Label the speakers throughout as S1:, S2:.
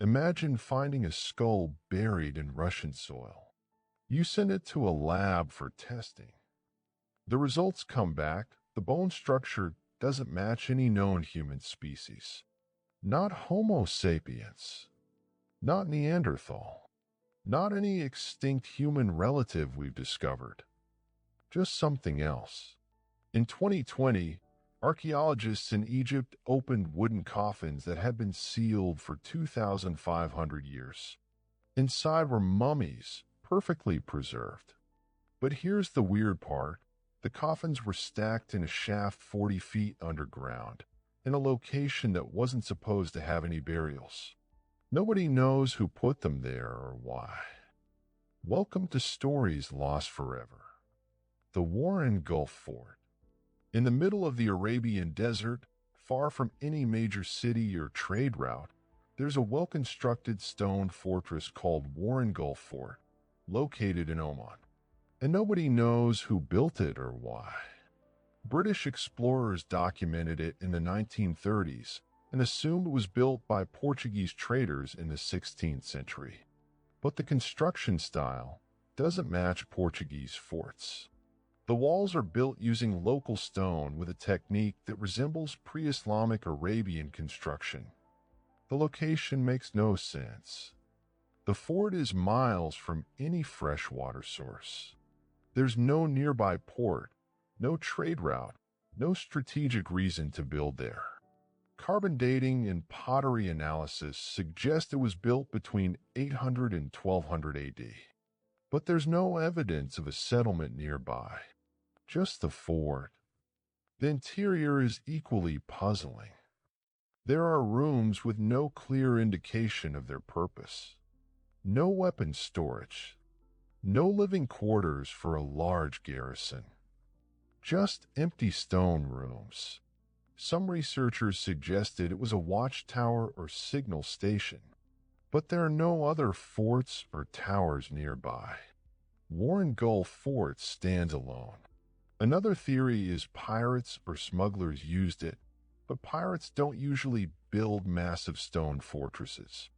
S1: Imagine finding a skull buried in Russian soil. You send it to a lab for testing. The results come back. The bone structure doesn't match any known human species. Not Homo sapiens. Not Neanderthal. Not any extinct human relative we've discovered. Just something else. In 2020, archaeologists in Egypt opened wooden coffins that had been sealed for 2,500 years. Inside were mummies, perfectly preserved. But here's the weird part. The coffins were stacked in a shaft 40 feet underground, in a location that wasn't supposed to have any burials. Nobody knows who put them there or why. Welcome to Stories Lost Forever. The Warren Gulf Fort. In the middle of the Arabian Desert, far from any major city or trade route, there's a well-constructed stone fortress called Warren Gulf Fort, located in Oman. And nobody knows who built it or why. British explorers documented it in the 1930s and assumed it was built by Portuguese traders in the 16th century. But the construction style doesn't match Portuguese forts. The walls are built using local stone with a technique that resembles pre-Islamic Arabian construction. The location makes no sense. The fort is miles from any freshwater source. There's no nearby port, no trade route, no strategic reason to build there. Carbon dating and pottery analysis suggest it was built between 800 and 1200 AD. But there's no evidence of a settlement nearby. Just the fort. The interior is equally puzzling. There are rooms with no clear indication of their purpose. No weapon storage. No living quarters for a large garrison. Just empty stone rooms. Some researchers suggested it was a watchtower or signal station, but there are no other forts or towers nearby. Warren Gulf Fort stands alone. Another theory is pirates or smugglers used it, but pirates don't usually build massive stone fortresses.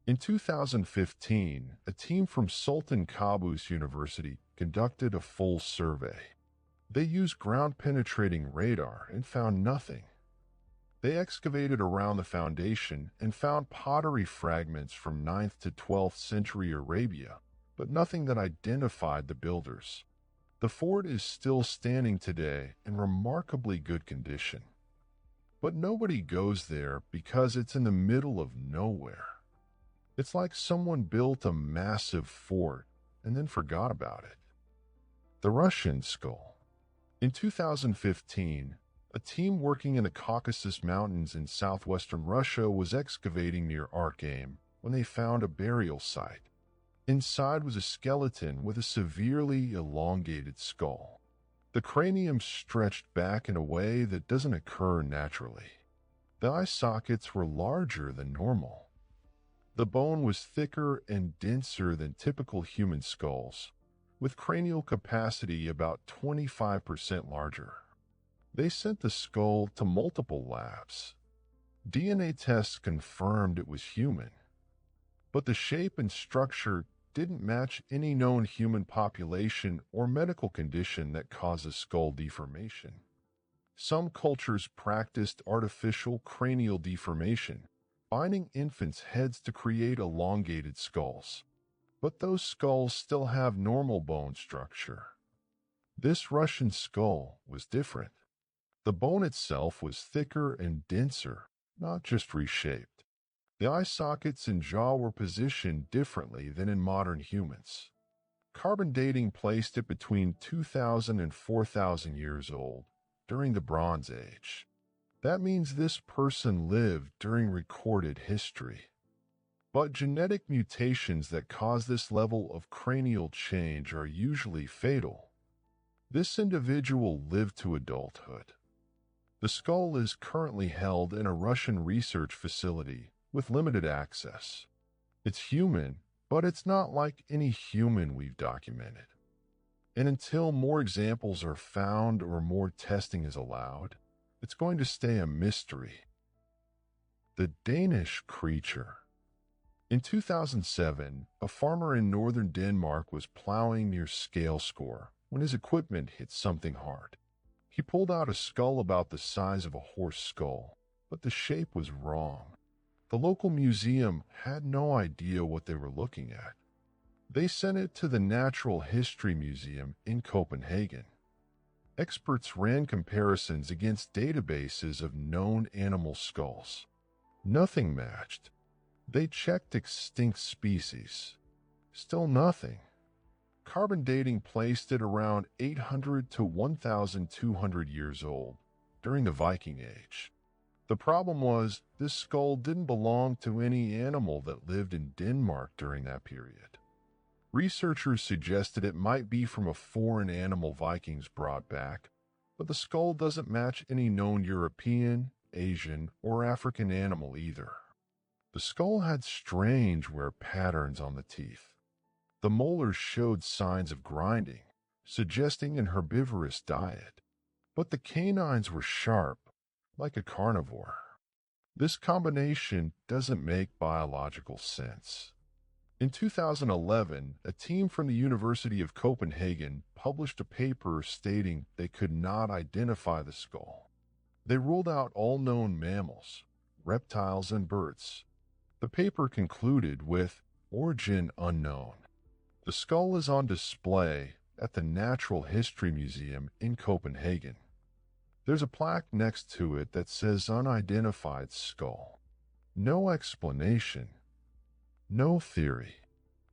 S1: In 2015, a team from Sultan Qaboos University conducted a full survey. They used ground-penetrating radar and found nothing. They excavated around the foundation and found pottery fragments from 9th to 12th century Arabia, but nothing that identified the builders. The fort is still standing today in remarkably good condition. But nobody goes there because it's in the middle of nowhere. It's like someone built a massive fort and then forgot about it. The Russian Skull. In 2015, a team working in the Caucasus Mountains in southwestern Russia was excavating near Arkham when they found a burial site. Inside was a skeleton with a severely elongated skull. The cranium stretched back in a way that doesn't occur naturally. The eye sockets were larger than normal. The bone was thicker and denser than typical human skulls, with cranial capacity about 25% larger. They sent the skull to multiple labs. DNA tests confirmed it was human, but the shape and structure didn't match any known human population or medical condition that causes skull deformation. Some cultures practiced artificial cranial deformation, binding infants' heads to create elongated skulls. But those skulls still have normal bone structure. This Russian skull was different. The bone itself was thicker and denser, not just reshaped. The eye sockets and jaw were positioned differently than in modern humans. Carbon dating placed it between 2,000 and 4,000 years old, during the Bronze Age. That means this person lived during recorded history. But genetic mutations that cause this level of cranial change are usually fatal. This individual lived to adulthood. The skull is currently held in a Russian research facility with limited access. It's human, but it's not like any human we've documented. And until more examples are found or more testing is allowed, it's going to stay a mystery. The Danish creature. In 2007, a farmer in northern Denmark was plowing near Skalskor when his equipment hit something hard. He pulled out a skull about the size of a horse skull, but the shape was wrong. The local museum had no idea what they were looking at. They sent it to the Natural History Museum in Copenhagen. Experts ran comparisons against databases of known animal skulls. Nothing matched. They checked extinct species. Still nothing. Carbon dating placed it around 800 to 1,200 years old, during the Viking Age. The problem was, this skull didn't belong to any animal that lived in Denmark during that period. Researchers suggested it might be from a foreign animal Vikings brought back, but the skull doesn't match any known European, Asian, or African animal either. The skull had strange wear patterns on the teeth. The molars showed signs of grinding, suggesting an herbivorous diet, but the canines were sharp, like a carnivore. This combination doesn't make biological sense. In 2011, a team from the University of Copenhagen published a paper stating they could not identify the skull. They ruled out all known mammals, reptiles, and birds. The paper concluded with origin unknown. The skull is on display at the Natural History Museum in Copenhagen. There's a plaque next to it that says unidentified skull. No explanation. No theory.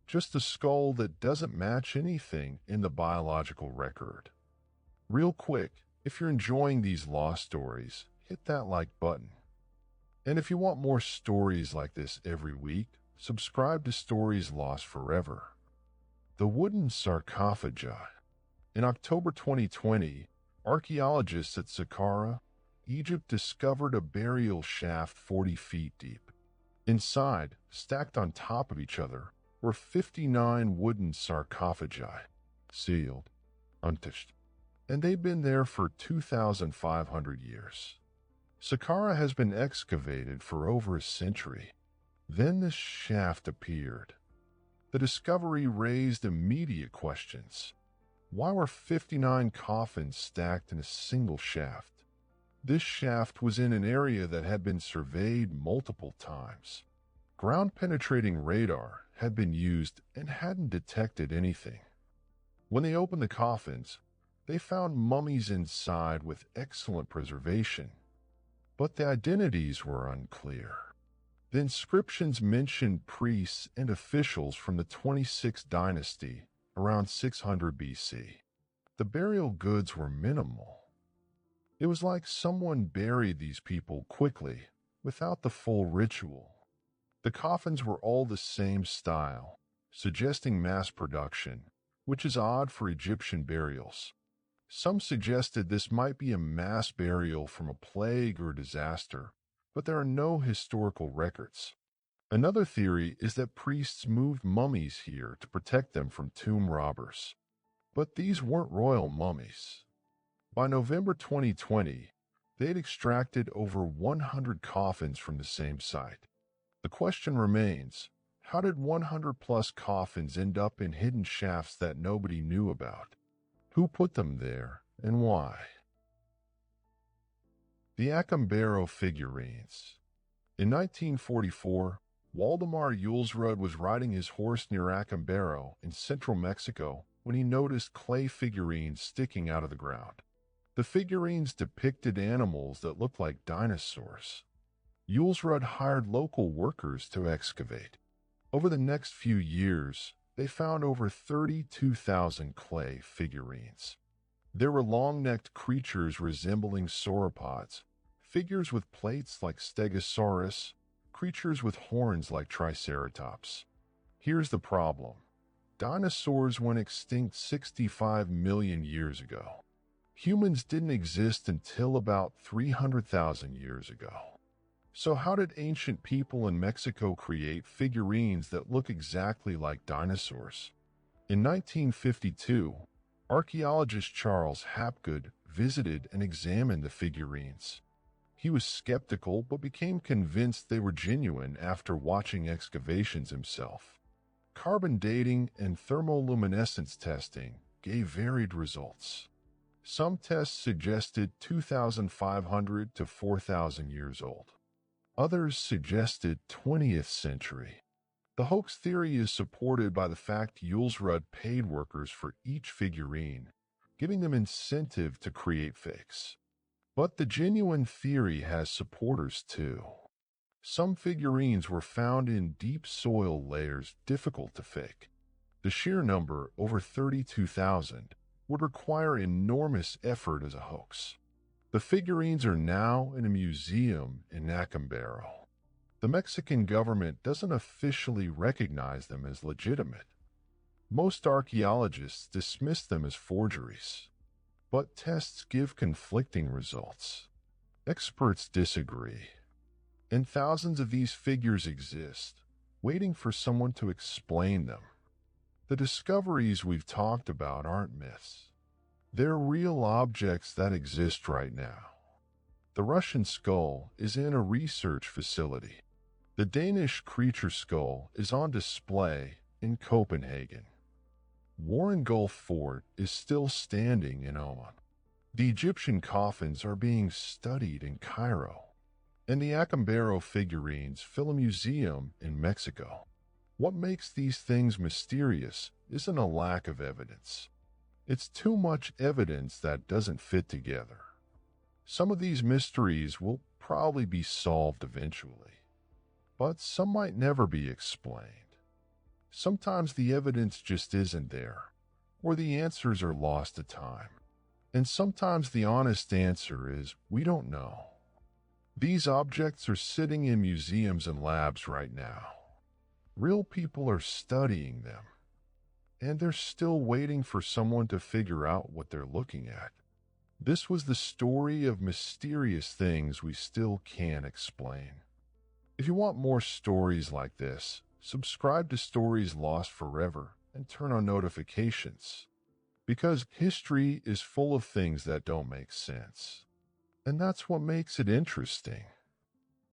S1: Just a skull that doesn't match anything in the biological record. Real quick, if you're enjoying these lost stories, hit that like button. And if you want more stories like this every week, subscribe to Stories Lost Forever. The wooden sarcophagi. In October 2020, archaeologists at Saqqara, Egypt discovered a burial shaft 40 feet deep. Inside, stacked on top of each other, were 59 wooden sarcophagi, sealed, untouched, and they've been there for 2,500 years. Saqqara has been excavated for over a century. Then this shaft appeared. The discovery raised immediate questions. Why were 59 coffins stacked in a single shaft? This shaft was in an area that had been surveyed multiple times. Ground-penetrating radar had been used and hadn't detected anything. When they opened the coffins, they found mummies inside with excellent preservation. But the identities were unclear. The inscriptions mentioned priests and officials from the 26th dynasty around 600 BC. The burial goods were minimal. It was like someone buried these people quickly, without the full ritual. The coffins were all the same style, suggesting mass production, which is odd for Egyptian burials. Some suggested this might be a mass burial from a plague or disaster, but there are no historical records. Another theory is that priests moved mummies here to protect them from tomb robbers. But these weren't royal mummies. By November 2020, they had extracted over 100 coffins from the same site. The question remains, how did 100-plus coffins end up in hidden shafts that nobody knew about? Who put them there, and why? The Acambaro figurines. In 1944, Waldemar Julesrud was riding his horse near Acambaro in central Mexico when he noticed clay figurines sticking out of the ground. The figurines depicted animals that looked like dinosaurs. Julesrud hired local workers to excavate. Over the next few years, they found over 32,000 clay figurines. There were long-necked creatures resembling sauropods, figures with plates like Stegosaurus, creatures with horns like Triceratops. Here's the problem. Dinosaurs went extinct 65 million years ago. Humans didn't exist until about 300,000 years ago. So how did ancient people in Mexico create figurines that look exactly like dinosaurs? In 1952, archaeologist Charles Hapgood visited and examined the figurines. He was skeptical but became convinced they were genuine after watching excavations himself. Carbon dating and thermoluminescence testing gave varied results. Some tests suggested 2,500 to 4,000 years old. Others suggested 20th century. The hoax theory is supported by the fact Julesrud paid workers for each figurine, giving them incentive to create fakes. But the genuine theory has supporters too. Some figurines were found in deep soil layers difficult to fake. The sheer number, over 32,000, would require enormous effort as a hoax. The figurines are now in a museum in Acambaro. The Mexican government doesn't officially recognize them as legitimate. Most archaeologists dismiss them as forgeries. But tests give conflicting results. Experts disagree. And thousands of these figures exist, waiting for someone to explain them. The discoveries we've talked about aren't myths. They're real objects that exist right now. The Russian skull is in a research facility. The Danish creature skull is on display in Copenhagen. Warren Gulf Fort is still standing in Oman. The Egyptian coffins are being studied in Cairo. And the Acambaro figurines fill a museum in Mexico. What makes these things mysterious isn't a lack of evidence. It's too much evidence that doesn't fit together. Some of these mysteries will probably be solved eventually, but some might never be explained. Sometimes the evidence just isn't there, or the answers are lost to time. And sometimes the honest answer is, we don't know. These objects are sitting in museums and labs right now. Real people are studying them, and they're still waiting for someone to figure out what they're looking at. This was the story of mysterious things we still can't explain. If you want more stories like this, subscribe to Stories Lost Forever and turn on notifications. Because history is full of things that don't make sense. And that's what makes it interesting.